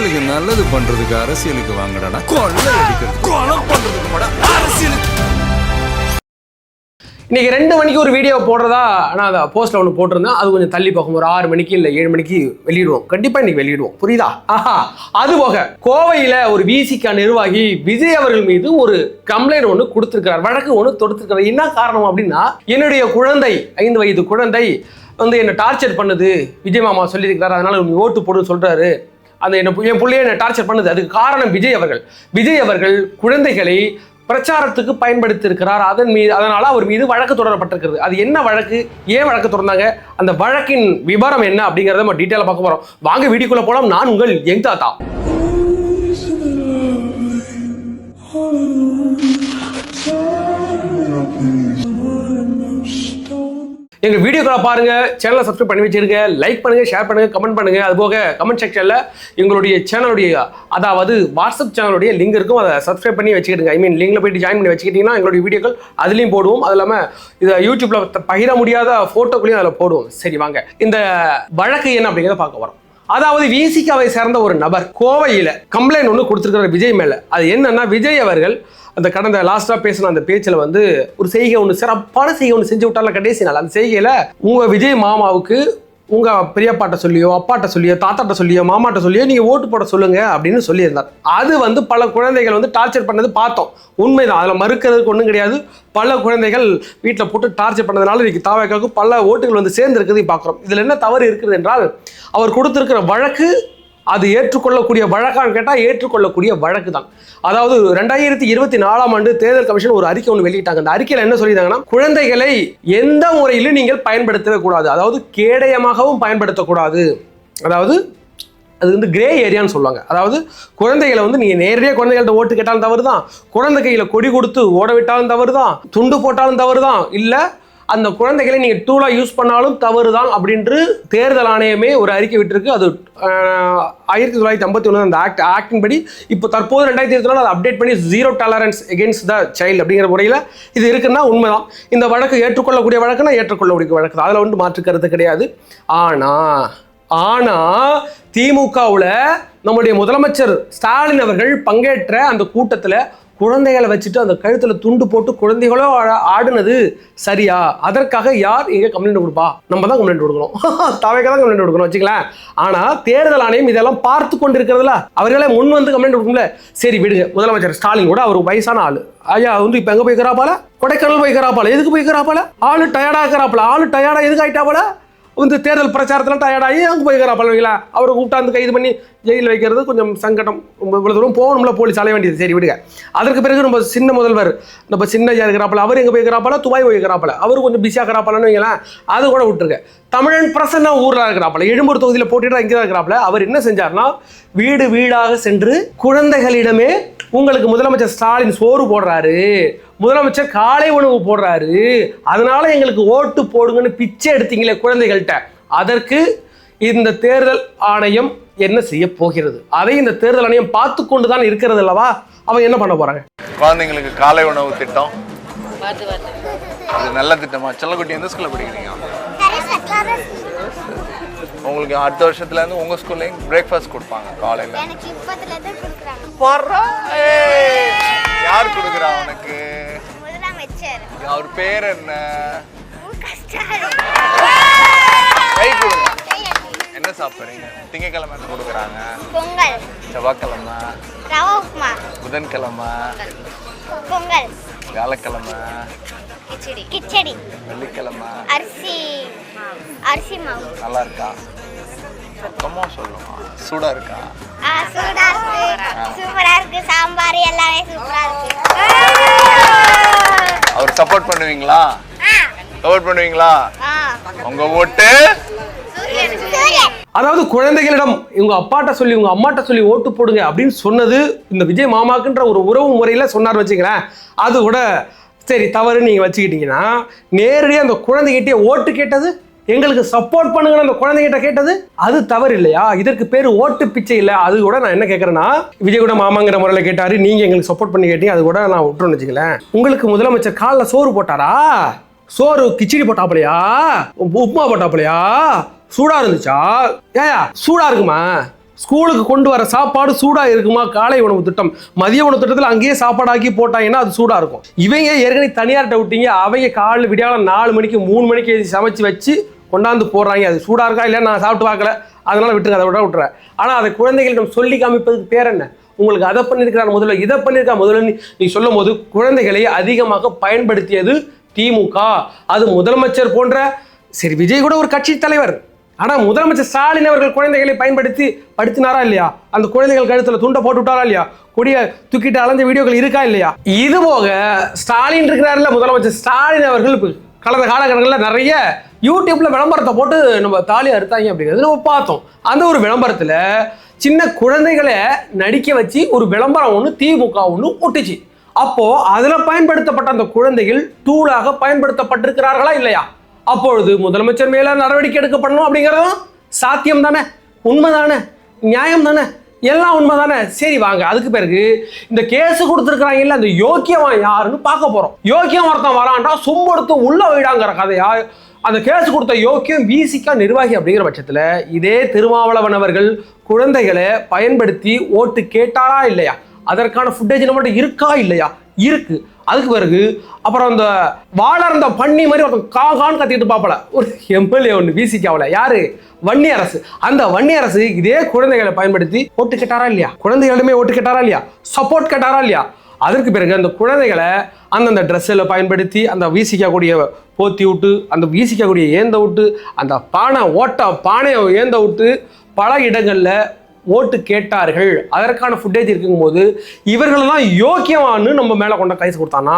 மக்களுக்கு நல்லது பண்றதுக்கு அரசியலுக்கு வாங்கடா, கொள்ளை அடிக்கிறது கொலை பண்றதுக்கு அரசியலுக்கு. இன்னைக்கு 2 மணிக்கு ஒரு வீடியோ போடுறதா நான் அதை போஸ்ட்ல ஒன்று போட்டிருந்தேன். அது கொஞ்சம் தள்ளி போகும், ஒரு 6 மணிக்கு இல்லை 7 மணிக்கு வெளியிடுவோம். கண்டிப்பா இன்னைக்கு வெளியிடுவோம், புரியுதா? அது போக கோவையில ஒரு விசிக நிர்வாகி விஜய் அவர்கள் மீது ஒரு கம்ப்ளைண்ட் ஒன்று கொடுத்திருக்கிறார், வழக்கு ஒன்று தொடுத்திருக்கிறார். என்ன காரணம் அப்படின்னா, என்னுடைய குழந்தை 5 வயது குழந்தை வந்து என்னை டார்ச்சர் பண்ணுது, விஜய் மாமா சொல்லியிருக்கிறார், அதனால நீ ஓட்டு போடுன்னு சொல்றாரு. அந்த என் பிள்ளைய என்ன டார்ச்சர் பண்ணுது. அதுக்கு காரணம் விஜய் அவர்கள் குழந்தைகளை பிரச்சாரத்துக்கு பயன்படுத்தி இருக்கிறார். அதனால அவர் மீது வழக்கு தொடரப்பட்டிருக்கிறது. அது என்ன வழக்கு, ஏன் வழக்கு தொடர்ந்தாங்க, அந்த வழக்கின் விவரம் என்ன அப்படிங்கறத நம்ம டீட்டெயிலா பார்க்க போறோம். வாங்க வீடியோக்குள்ள போலாம். நான் உங்கள் யங் தாத்தா. எங்க வீடியோக்களை பாருங்க, சேனலை சப்ஸ்கிரைப் பண்ணி வச்சிருங்க, லைக் பண்ணுங்க, ஷேர் பண்ணுங்க, கமெண்ட் பண்ணுங்க. அது போக கமெண்ட் செக்ஷன்ல எங்களுடைய சேனலுடைய, அதாவது வாட்ஸ்அப் சேனலுடைய லிங்க் இருக்கும், அதை சப்ஸ்கிரைப் பண்ணி வச்சுக்கிடுங்க. லிங்க்ல போயிட்டு ஜாயின் பண்ணி வச்சுக்கிட்டீங்கன்னா எங்களுடைய வீடியோக்கள் அதுலயும் போடுவோம். அது இல்லாம இதை யூடியூப்ல பகிர முடியாத போட்டோக்களையும் அதில் போடுவோம். சரி வாங்க, இந்த வழக்கு என்ன அப்படிங்கிறத பார்க்க வரோம். அதாவது விசிகாவை சேர்ந்த ஒரு நபர் கோவையில கம்ப்ளைண்ட் ஒன்று கொடுத்திருக்கிற விஜய் மேல. அது என்னன்னா, விஜய் அவர்கள் அந்த கடந்த லாஸ்டா பேசின அந்த பேச்சில் வந்து ஒரு செய்கை ஒன்று, சிறப்பான செய்கை ஒன்று செஞ்சு விட்டால கடைசி நாள். அந்த செய்கையில உங்க விஜய் மாமாவுக்கு உங்க பெரியப்பாட்ட சொல்லியோ, அப்பாட்ட சொல்லியோ, தாத்தாட்ட சொல்லியோ, மாமாட்ட சொல்லியோ நீங்க ஓட்டு போட சொல்லுங்க அப்படின்னு சொல்லியிருந்தார். அது வந்து பல குழந்தைகள் வந்து டார்ச்சர் பண்ணது பார்த்தோம். உண்மைதான், அதில் மறுக்கிறதுக்கு ஒன்றும் கிடையாது. பல குழந்தைகள் வீட்டில் போட்டு டார்ச்சர் பண்ணதுனால இன்னைக்கு தாவேக்காவுக்கு பல ஓட்டுகள் வந்து சேர்ந்துருக்குது பார்க்குறோம். இதில் என்ன தவறு இருக்குது என்றால், அவர் கொடுத்திருக்கிற வழக்கு அது ஏற்றுக்கொள்ளக்கூடிய வழக்கான்னு கேட்டால் ஏற்றுக்கொள்ளக்கூடிய வழக்கு தான். அதாவது 2024ஆம் ஆண்டு தேர்தல் கமிஷன் ஒரு அறிக்கை ஒன்று வெளியிட்டாங்க. அந்த அறிக்கையில் என்ன சொல்லியிருந்தாங்கன்னா, குழந்தைகளை எந்த முறையிலும் நீங்கள் பயன்படுத்தவே கூடாது, அதாவது கேடயமாகவும் பயன்படுத்தக்கூடாது. அதாவது அது வந்து கிரே ஏரியான்னு சொல்லுவாங்க. அதாவது குழந்தைகளை வந்து நீங்கள் நேரடியாக குழந்தைகள்ட்ட ஓட்டு கேட்டாலும் தவறு தான், குழந்தை கையில் கொடி கொடுத்து ஓட விட்டாலும் தவறு தான், துண்டு போட்டாலும் தவறு தான், இல்லை அந்த குழந்தைகளை நீங்கள் டூலாக யூஸ் பண்ணாலும் தவறு தான் அப்படின்று தேர்தல் ஆணையமே ஒரு அறிக்கை விட்டுருக்கு. அது 1951 அந்த ஆக்டின் படி இப்போ தற்போது 2024 அதை அப்டேட் பண்ணி 0 டாலரன்ஸ் எகென்ஸ்ட் த சைல்டு அப்படிங்கிற முறையில் இது இருக்குன்னா உண்மைதான். இந்த வழக்கு ஏற்றுக்கொள்ளக்கூடிய வழக்குன்னா ஏற்றுக்கொள்ளக்கூடிய வழக்கு தான், அதில் வந்து மாற்று கருத்து கிடையாது. ஆனால் திமுகவில் நம்முடைய முதலமைச்சர் ஸ்டாலின் அவர்கள் பங்கேற்ற அந்த கூட்டத்தில் குழந்தைகளை வச்சுட்டு அந்த கழுத்துல துண்டு போட்டு குழந்தைகளோ ஆடுனது சரியா? அதற்காக யார் இங்க கம்ப்ளைண்ட் கொடுப்பா? நம்ம தான் கம்ப்ளைண்ட் கொடுக்கணும், தாவேக்கா தான் கம்ப்ளைண்ட் கொடுக்கணும் வச்சுக்கலாம். ஆனா தேர்தல் ஆணையம் இதெல்லாம் பார்த்து கொண்டு இருக்கிறதுல அவர்களே முன் வந்து கம்ப்ளைண்ட் கொடுக்கும்ல. சரி விடுங்க, முதலமைச்சர் ஸ்டாலின் கூட அவர் வயசான ஆளு, ஐயா வந்து இப்ப எங்க போய்க்கிறாப்பால, கொடைக்கானல் போய்க்கிறாப்பால, எதுக்கு போய்க்கிறாப்பால, ஆளு டயர்டா இருக்கிறாப்பால, ஆளு டயர்டா எதுக்கு ஆயிட்டாப்பால, வந்து தேர்தல் பிரச்சாரத்தில் டயர்டாகி அங்கே போய்க்கிறாப்பாங்களா, அவரை கூப்பிட்டாந்து கைது பண்ணி ஜெயிலில் வைக்கிறது கொஞ்சம் சங்கடம். இவ்வளோ தூரம் போகணும்ல, போலீஸ் அலைய வேண்டியது. சரி விடுங்க. அதற்கு பிறகு நம்ம சின்ன முதல்வர், நம்ம சின்ன இருக்கிறாப்பால, அவர் எங்கே போய்க்கிறாப்பால, துபாய் போய்க்கிறாப்பால, அவர் கொஞ்சம் பிஸியாக இருக்கிறாப்பாலன்னு வைங்களேன், அது கூட விட்டுருங்க. தமிழன் பிரசன்னா ஊரில் இருக்கிறாப்பால, எழும்பூர் தொகுதியில் போட்டுட்டு இங்கே தான் இருக்கிறாப்பால, அவர் என்ன செஞ்சார்னா, வீடு வீடாக சென்று குழந்தைகளிடமே உங்களுக்கு முதலமைச்சர் ஸ்டாலின் சோறு போடுறாரு, முதலமைச்சர் காலை உணவு போடுறாரு, அதனால எங்களுக்கு ஓட்டு போடுங்கன்னு பிச்சை எடுத்தீங்களே குழந்தைகள்கிட்ட, அதற்கு இந்த தேர்தல் ஆணையம் என்ன செய்ய போகிறது? அதை இந்த தேர்தல் ஆணையம் பார்த்து கொண்டுதான் இருக்கிறது அல்லவா? அவங்க என்ன பண்ண போறாங்க? குழந்தைங்களுக்கு காலை உணவு திட்டம் அது நல்ல திட்டமா? செல்லக்குட்டி எந்த ஸ்கூல்ல படிக்கிறீங்க? உங்களுக்கு அடுத்த வருஷத்துல இருந்து உங்க ஸ்கூல்ல பிரேக்ஃபாஸ்ட் கொடுப்பாங்க காலையில. யார் கொடுக்குறா உனக்கு? முதலமைச்சர். அவர் பேர் என்ன? கை கொடுங்க. என்ன சாப்பிடுறீங்க? திங்கக்கிழமை கொடுக்குறாங்க, பொங்கல். செவ்வாய்க்கிழமை ரவா உப்புமா, புதன்கிழமை பொங்கல், வியாழக்கிழமை கிச்சடி, வெள்ளிக்கிழமை அரிசி மாவு. நல்லா இருக்கா? சுத்தமா சொல்லுமா? சூடா இருக்கா? சூடா இருக்கு, சூப்பரா இருக்கு, சாம்பார் எல்லாமே சூப்பரா இருக்கு. அவர் சப்போர்ட் பண்ணுவீங்களா? சப்போர்ட் பண்ணுவீங்களா? உங்க ஓட்டு. அதாவது குழந்தைகளிடம் இவங்க அப்பாட்ட சொல்லி உங்க அம்மாட்ட சொல்லி ஓட்டு போடுங்க அப்படின்னு சொன்னது இந்த விஜய் மாமாக்குன்ற ஒரு உறவு முறையில சொன்னார் வச்சுக்கிறேன். அது கூட சரி தவறு நீங்க வச்சுக்கிட்டீங்கன்னா, நேரடியாக அந்த குழந்தைகிட்டே ஓட்டு கேட்டது, எங்களுக்கு சப்போர்ட் பண்ணுங்கன்னு அந்த குழந்தைகிட்ட கேட்டது, அது தவறு இல்லையா? இதற்கு பேர் ஓட்டு பிச்சை இல்லை. அது கூட நான் என்ன கேட்கறேன்னா, விஜய் கூட மாமாங்கிற முறையில் கேட்டாரு, நீங்க எங்களுக்கு சப்போர்ட் பண்ணி கேட்டீங்க, அது கூட நான் விட்டுருன்னு வச்சுக்கலேன். உங்களுக்கு முதலமைச்சர் காலில் சோறு போட்டாரா? சோறு கிச்சடி போட்டாப்பலையா? உப்புமா போட்டாப்பலையா? சூடா இருந்துச்சா? ஏயா சூடா இருக்குமா? ஸ்கூலுக்கு கொண்டு வர சாப்பாடு சூடா இருக்குமா? காலை உணவு திட்டம், மதிய உணவு திட்டத்தில் அங்கேயே சாப்பாடாக்கி போட்டாங்கன்னா அது சூடா இருக்கும். இவங்க ஏற்கனவே தனியார்கிட்ட விட்டீங்க, அவங்க காலையில் விடியால 4 மணிக்கு 3 மணிக்கு சமைச்சு வச்சு கொண்டாந்து போடுறாங்க. அது சூடா இருக்கா இல்லை நான் சாப்பிட்டு பார்க்கல, அதனால விட்டுருங்க, அதை விட்டுறேன். ஆனால் அதை குழந்தைகளிடம் சொல்லி காமிப்பதுக்கு பேர் என்ன? உங்களுக்கு அதை பண்ணியிருக்கிறார் முதல்ல, இதை பண்ணியிருக்கா முதல்ல நீ சொல்லும் போது குழந்தைகளை அதிகமாக பயன்படுத்தியது திமுக. அது முதலமைச்சர் போன்ற, சரி விஜய் கூட ஒரு கட்சி தலைவர், ஆனால் முதலமைச்சர் ஸ்டாலின் அவர்கள் குழந்தைகளை பயன்படுத்தி படுத்தினாரா இல்லையா? அந்த குழந்தைகள் கழுத்தில் துண்டை போட்டு விட்டாரா இல்லையா? கொடிய தூக்கிட்டு அலைஞ்ச வீடியோக்கள் இருக்கா இல்லையா? இது போக ஸ்டாலின் இருக்கிறாருல, முதலமைச்சர் ஸ்டாலின் அவர்கள் கடந்த காலகட்டங்களில் நிறைய யூடியூப்ல விளம்பரத்தை போட்டு நம்ம தாலி அறுத்தாங்க அப்படிங்கிறது நம்ம பார்த்தோம். அந்த ஒரு விளம்பரத்தில் சின்ன குழந்தைகளை நடிக்க வச்சு ஒரு விளம்பரம் ஒன்று திமுக ஒன்று ஒட்டுச்சு. அப்போ அதில் பயன்படுத்தப்பட்ட அந்த குழந்தைகள் டூலாக பயன்படுத்தப்பட்டிருக்கிறார்களா இல்லையா? அப்பொழுது முதலமைச்சர் மேல நடவடிக்கை எடுக்கப்படணும் அப்படிங்கிறதும் சாத்தியம் தானே, உண்மை தானே, நியாயம் தானே, எல்லாம் உண்மை தானே. சரி வாங்க, அதுக்கு பிறகு இந்த கேஸ் கொடுத்துருக்குறாங்க இல்லை, அந்த யோக்கியவன் யாருன்னு பார்க்க போறோம். யோக்கியம் ஒருத்தன் வரான்டா சும்படுத்து உள்ள வைடாங்கிற கதையா? அந்த கேஸ் கொடுத்த யோக்கியம் விசிக நிர்வாகி அப்படிங்கிற பட்சத்தில் இதே திருமாவளவன் அவர்கள் குழந்தைகளை பயன்படுத்தி ஓட்டு கேட்டாரா இல்லையா? அதற்கான ஃபுட்டேஜ் நம்மகிட்ட இருக்கா இல்லையா? இருக்கு. அதுக்கு பிறகு அப்புறம் அந்த வாழர்ந்த பண்ணி மாதிரி ஒருத்தன் காகான்னு கத்திட்டு பார்ப்பல ஒரு எம்எல்ஏ ஒன்று விசிகாவில், யாரு? வன்னி அரசு. அந்த வன்னி அரசு இதே குழந்தைகளை பயன்படுத்தி ஓட்டு கேட்டாரா இல்லையா? குழந்தைகளுமே ஓட்டு கேட்டாரா இல்லையா? சப்போர்ட் கேட்டாரா இல்லையா? அதற்கு பிறகு அந்த குழந்தைகளை அந்தந்த ட்ரெஸ்ஸில் பயன்படுத்தி அந்த வீசிக்கா கூடிய போத்தி விட்டு, அந்த வீசிக்கா கூடிய ஏந்த விட்டு, அந்த பானையை ஏந்த விட்டு பல இடங்களில் ஓட்டு கேட்டார்கள். அதற்கான ஃபுட்டேஜ் இருக்கும்போது இவர்களெல்லாம் யோக்கியமானு நம்ம மேலே கொண்ட கைஸ் கொடுத்தானா,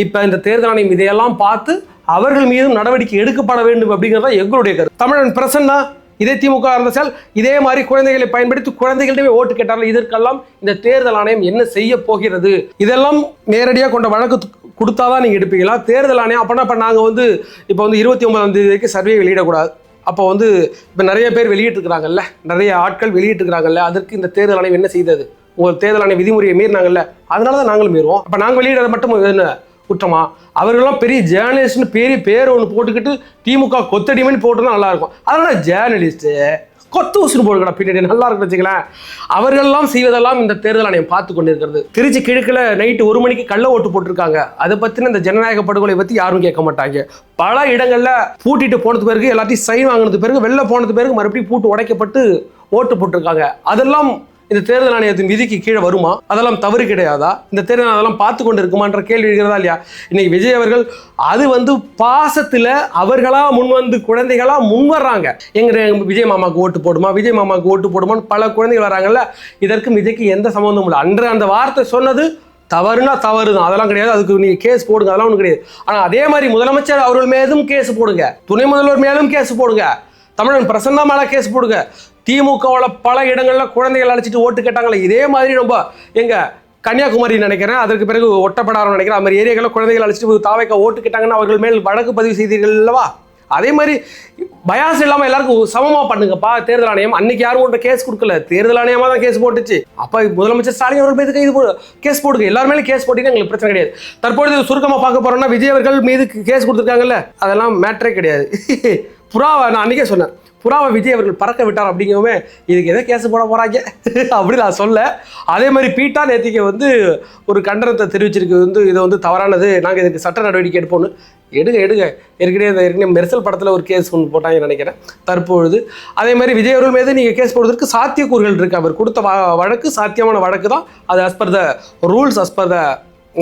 இப்போ இந்த தேர்தல் ஆணையம் இதையெல்லாம் பார்த்து அவர்கள் மீதும் நடவடிக்கை எடுக்கப்பட வேண்டும் அப்படிங்கிறதா எங்களுடைய கருத்து. தமிழன் பிரசன்னா இதே திமுக இருந்தால் இதே மாதிரி குழந்தைகளை பயன்படுத்தி குழந்தைகளிடமே ஓட்டு கேட்டார்கள். இதற்கெல்லாம் இந்த தேர்தல் ஆணையம் என்ன செய்ய போகிறது? இதெல்லாம் நேரடியாக கொண்ட வழக்கு கொடுத்தாதான் நீங்கள் எடுப்பீங்களா? தேர்தல் ஆணையம் அப்படின்னா இப்போ நாங்கள் இப்போ 29ஆம் தேதி வரைக்கும் சர்வே வெளியிடக்கூடாது. அப்போ இப்போ நிறைய பேர் வெளியிட்டிருக்கிறாங்கல்ல, நிறைய ஆட்கள் வெளியிட்டிருக்கிறாங்கல்ல, அதற்கு இந்த தேர்தல் ஆணையம் என்ன செய்தது? உங்கள் தேர்தல் ஆணைய விதிமுறையை மீறினாங்கல்ல, அதனால தான் நாங்களும் மீறுவோம். அப்போ நாங்கள் வெளியிட மட்டும் என்ன குற்றமா? அவர்களெல்லாம் பெரிய ஜேர்னலிஸ்ட்னு பெரிய பேர் ஒன்று போட்டுக்கிட்டு திமுக கொத்தடிமணி போட்டுதான் நல்லா இருக்கும். அதனால ஜேர்னலிஸ்ட்டு கொத்து உசுறு போடுங்கடா பின்னாடி நல்லா இருக்குன்னு வச்சுக்கலாம். அவர்களெல்லாம் செய்வதெல்லாம் இந்த தேர்தல் ஆணையம் பார்த்து கொண்டிருக்கிறது. திருச்சி கிழக்கில் நைட்டு 1 மணிக்கு கள்ள ஓட்டு போட்டிருக்காங்க. அதை பற்றின இந்த ஜனநாயக படுகொலை பற்றி யாரும் கேட்க மாட்டாங்க. பல இடங்களில் பூட்டிட்டு போனது பிறகு எல்லாத்தையும் சைன் வாங்கினது பிறகு வெளில போனது பிறகு மறுபடியும் பூட்டு உடைக்கப்பட்டு ஓட்டு போட்டிருக்காங்க. அதெல்லாம் இந்த தேர்தல் ஆணையத்தின் விதிக்கு கீழே வருமா? அதெல்லாம் தவறு கிடையாதா? இந்த தேர்தல் அதெல்லாம் பார்த்து கொண்டு இருக்குமான்ற கேள்வி இருக்கிறதா இல்லையா? இன்னைக்கு விஜய் அவர்கள் அது பாசத்தில் அவர்களா முன்வந்து குழந்தைகளா முன்வர்றாங்க. எங்க விஜய் மாமாவுக்கு ஓட்டு போடுமா, விஜய் மாமாவுக்கு ஓட்டு போடுமான்னு பல குழந்தைகள் வராங்கல்ல. இதற்கு விஜய்க்கு எந்த சம்பந்தமும் இல்லை. அன்று அந்த வார்த்தை சொன்னது தவறுனா தவறு தான், அதெல்லாம் கிடையாது. அதுக்கு நீங்க கேஸ் போடுங்க, அதெல்லாம் ஒன்றும் கிடையாது. ஆனால் அதே மாதிரி முதலமைச்சர் அவர்கள் மேலும் கேஸ் போடுங்க, துணை முதல்வர் மேலும் கேஸ் போடுங்க, தமிழன் பிரசன்னா மேலே கேஸ் போடுங்க. திமுகவில் பல இடங்களில் குழந்தைகள் அழைச்சிட்டு ஓட்டு கேட்டாங்களே, இதே மாதிரி ரொம்ப கன்னியாகுமரி நினைக்கிறேன், அதற்கு பிறகு ஒட்டப்படாரம் நினைக்கிறேன், அது மாதிரி ஏரியாக்களில் குழந்தைகள் அழைச்சிட்டு தாவைக்கா ஓட்டு கேட்டாங்கன்னா அவர்கள் மேல் வழக்கு பதிவு செய்தீர்கள் அல்லவா? அதே மாதிரி பயாஸ் இல்லாமல் எல்லாருக்கும் சமமாக பண்ணுங்கப்பா தேர்தல் ஆணையம். அன்னைக்கு யாரும் உங்கள்கிட்ட கேஸ் கொடுக்கல, தேர்தல் ஆணையமாக தான் கேஸ் போட்டுச்சு. அப்போ முதலமைச்சர் ஸ்டாலின் அவர்கள் மீது கேஸ் போடுங்க, எல்லாரும் மேலே கேஸ் போட்டீங்கன்னா எங்களுக்கு பிரச்சனை கிடையாது. தற்பொழுது சுருக்கமாக பார்க்க போறோம்னா விஜய் அவர்கள் மீது கேஸ் கொடுத்துருக்காங்கல்ல, அதெல்லாம் மேட்டரே கிடையாது. புறாவை நான் அன்றைக்கே சொன்னேன், புறாவை விஜய் அவர்கள் பறக்க விட்டார் அப்படிங்கிறவே இதுக்கு எதை கேஸ் போட போகிறாங்க அப்படி நான் சொல்ல. அதே மாதிரி பீட்டா நேத்திக்கு ஒரு கண்டனத்தை தெரிவிச்சிருக்கு, இதை தவறானது, நாங்கள் இதுக்கு சட்ட நடவடிக்கை எடுப்போன்னு. எடுங்க. ஏற்கனவே மெர்சல் படத்தில் ஒரு கேஸ் ஒன்று போட்டாங்கன்னு நினைக்கிறேன். தற்பொழுது அதே மாதிரி விஜய் அவர்கள் மீது நீங்கள் கேஸ் போடுவதற்கு சாத்தியக்கூறுகள் இருக்குது. அவர் கொடுத்த வழக்கு சாத்தியமான வழக்கு தான். அது as per the rules, as per the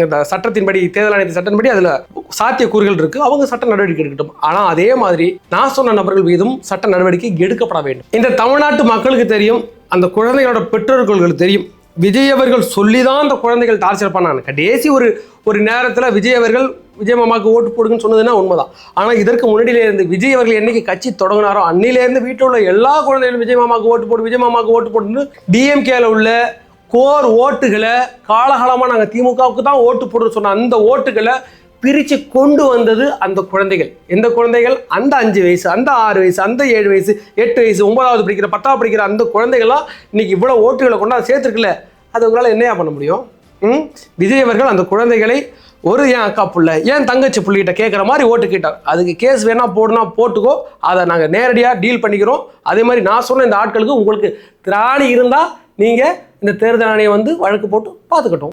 இந்த சட்டத்தின்படி, தேர்தல் ஆணையத்தின் சட்டத்தின்படி அதில் சாத்தியக்கூறுகள் இருக்குது. அவங்க சட்ட நடவடிக்கை எடுக்கட்டும். ஆனால் அதே மாதிரி நான் சொன்ன நபர்கள் மீதும் சட்ட நடவடிக்கை எடுக்கப்பட வேண்டும். இந்த தமிழ்நாட்டு மக்களுக்கு தெரியும், அந்த குழந்தைகளோட பெற்றோர்களுக்கு தெரியும். விஜய் அவர்கள் சொல்லி தான் அந்த குழந்தைகள் டார்ச்சர் பண்ணாங்க. கடைசி ஒரு நேரத்தில் விஜய் அவர்கள் விஜய் மாமாவுக்கு ஓட்டு போடுங்கன்னு சொன்னதுன்னா உண்மைதான். ஆனால் இதற்கு முன்னாடியிலேருந்து விஜய் அவர்கள் என்னைக்கு கட்சி தொடங்கினாரோ அன்னிலேருந்து வீட்டில் உள்ள எல்லா குழந்தைகளும் விஜய் மாமாவுக்கு ஓட்டு போடு, விஜய் மாமாவுக்கு ஓட்டு போடுன்னு டிஎம்கேல உள்ள கோர் ஓட்டுகளை காலகாலமாக நாங்கள் திமுகவுக்கு தான் ஓட்டு போடுன்னு சொன்ன அந்த ஓட்டுகளை பிரித்து கொண்டு வந்தது அந்த குழந்தைகள். எந்த குழந்தைகள்? அந்த 5 வயசு, அந்த 6 வயசு, அந்த 7 வயசு, 8 வயசு, 9வது படிக்கிற, 10வது படிக்கிற அந்த குழந்தைகள்லாம் இன்னைக்கு இவ்வளோ ஓட்டுகளை கொண்டாந்து சேர்த்துருக்குல்ல, அது உங்களால் என்னையா பண்ண முடியும்? விஜய் அவர்கள் அந்த குழந்தைகளை ஒரு என் அக்கா புள்ள ஏன் தங்கச்சி புள்ளிகிட்ட கேட்குற மாதிரி ஓட்டு கேட்டார். அதுக்கு கேஸ் வேணா போடுனா போட்டுக்கோ, அதை நாங்கள் நேரடியாக டீல் பண்ணிக்கிறோம். அதே மாதிரி நான் சொன்ன இந்த ஆட்களுக்கு உங்களுக்கு திராணி இருந்தால் நீங்கள் இந்த தேர்தல் ஆணையம் வந்து வழக்கு போட்டு பார்த்துக்கட்டும்.